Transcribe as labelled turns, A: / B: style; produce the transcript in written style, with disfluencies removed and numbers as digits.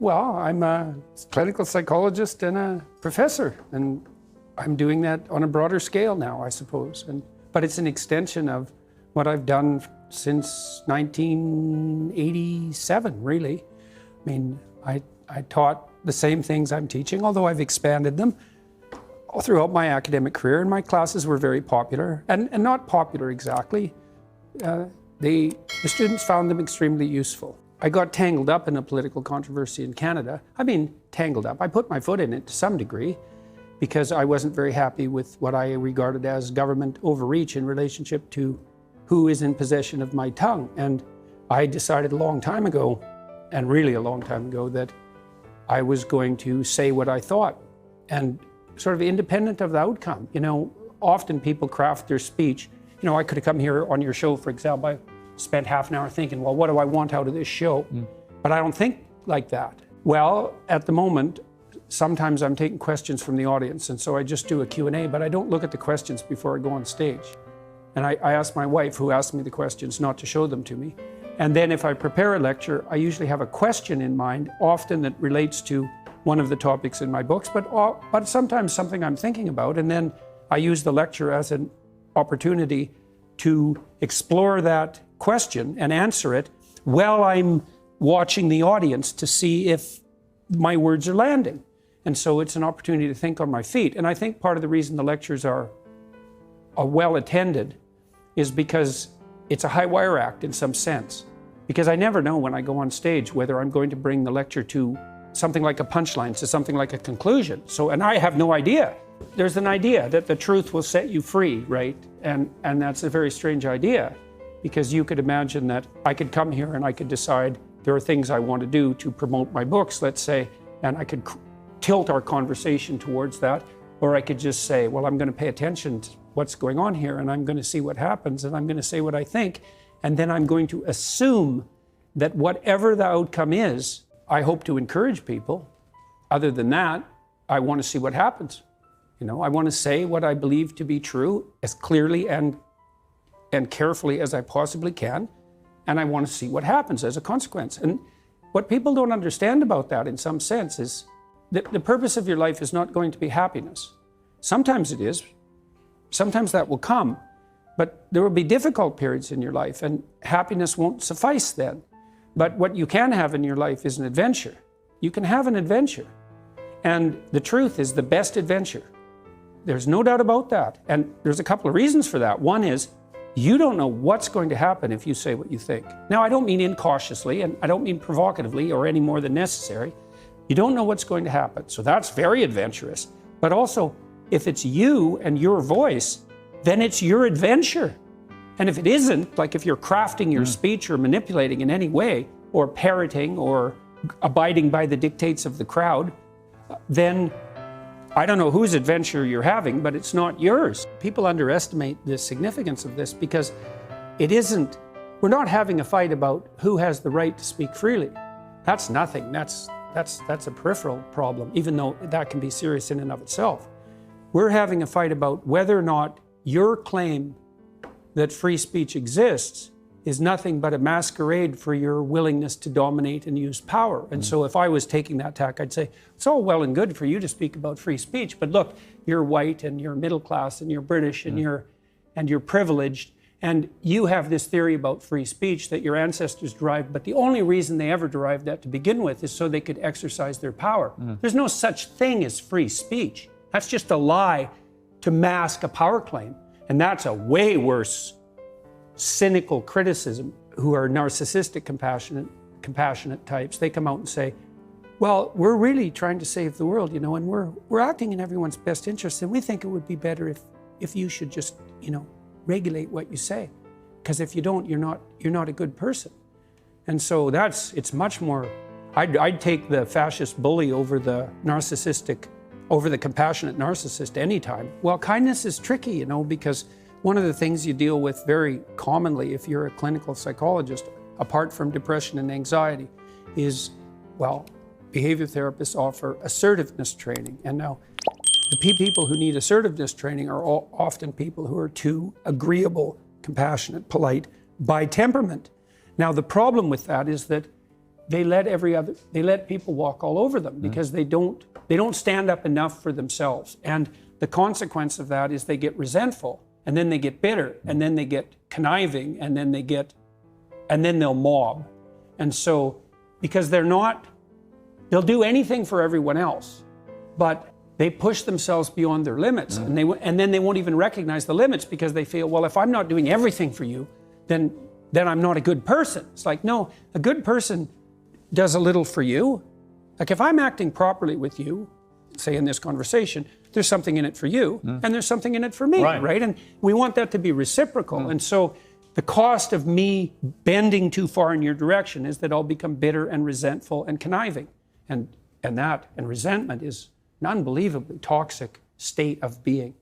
A: Well, I'm a clinical psychologist and a professor, and I'm doing that on a broader scale now, I suppose. But it's an extension of what I've done since 1987, really. I mean, I taught the same things I'm teaching, although I've expanded them all throughout my academic career, and my classes were very popular, and not popular exactly. The students found them extremely useful. I got tangled up in a political controversy in Canada. I mean, tangled up. I put my foot in it to some degree because I wasn't very happy with what I regarded as government overreach in relationship to who is in possession of my tongue. And I decided a long time ago, and really a long time ago, that I was going to say what I thought, and sort of independent of the outcome. You know, often people craft their speech. You know, I could have come here on your show, for example, I spent half an hour thinking, well, what do I want out of this show? But I don't think like that. Well, at the moment, sometimes I'm taking questions from the audience, and so I just do a Q&A, but I don't look at the questions before I go on stage. And I ask my wife, who asked me the questions, not to show them to me. And then if I prepare a lecture, I usually have a question in mind, often that relates to one of the topics in my books, but sometimes something I'm thinking about, and then I use the lecture as an opportunity to explore that question and answer it while I'm watching the audience to see if my words are landing. And so it's an opportunity to think on my feet. And I think part of the reason the lectures are well attended is because it's a high wire act in some sense. Because I never know when I go on stage whether I'm going to bring the lecture to something like a punchline, to something like a conclusion. And I have no idea. There's an idea that the truth will set you free, right? And that's a very strange idea, because you could imagine that I could come here and I could decide there are things I want to do to promote my books, let's say, and I could tilt our conversation towards that, or I could just say, well, I'm going to pay attention to what's going on here, and I'm going to see what happens, and I'm going to say what I think, and then I'm going to assume that whatever the outcome is, I hope to encourage people. Other than that, I want to see what happens. You know, I want to say what I believe to be true as clearly and carefully as I possibly can, and I want to see what happens as a consequence. And what people don't understand about that in some sense is that the purpose of your life is not going to be happiness. Sometimes it is, sometimes that will come, but there will be difficult periods in your life, and happiness won't suffice then. But what you can have in your life is an adventure. You can have an adventure, and the truth is the best adventure. There's no doubt about that, and there's a couple of reasons for that. One is, you don't know what's going to happen if you say what you think. Now, I don't mean incautiously, and I don't mean provocatively or any more than necessary. You don't know what's going to happen, so that's very adventurous. But also, if it's you and your voice, then it's your adventure. And if it isn't, like if you're crafting your speech or manipulating in any way, or parroting or abiding by the dictates of the crowd, then I don't know whose adventure you're having, but it's not yours. People underestimate the significance of this because we're not having a fight about who has the right to speak freely. That's nothing. That's a peripheral problem, even though that can be serious in and of itself. We're having a fight about whether or not your claim that free speech exists is nothing but a masquerade for your willingness to dominate and use power. And so if I was taking that tack, I'd say, it's all well and good for you to speak about free speech, but look, you're white and you're middle class and you're British and you're privileged, and you have this theory about free speech that your ancestors derived, but the only reason they ever derived that to begin with is so they could exercise their power. There's no such thing as free speech. That's just a lie to mask a power claim. And that's a way worse cynical criticism. Who are narcissistic, compassionate types. They come out and say, well, we're really trying to save the world, you know, and we're acting in everyone's best interest, and we think it would be better if you should just, you know, regulate what you say, because if you don't, you're not a good person. And so it's much more. I'd take the fascist bully over the compassionate narcissist anytime. Well, kindness is tricky, you know, because one of the things you deal with very commonly if you're a clinical psychologist, apart from depression and anxiety, is, well, behavior therapists offer assertiveness training. And now, the people who need assertiveness training are often people who are too agreeable, compassionate, polite by temperament. Now, the problem with that is that they let people walk all over them because they don't stand up enough for themselves. And the consequence of that is they get resentful, and then they get bitter, and then they get conniving, and then they'll mob. And so, because they'll do anything for everyone else, but they push themselves beyond their limits, and then they won't even recognize the limits because they feel, well, if I'm not doing everything for you, then I'm not a good person. It's like, no, a good person does a little for you. Like if I'm acting properly with you, say in this conversation, there's something in it for you, and there's something in it for me, right? And we want that to be reciprocal. And so the cost of me bending too far in your direction is that I'll become bitter and resentful and conniving. And resentment is an unbelievably toxic state of being.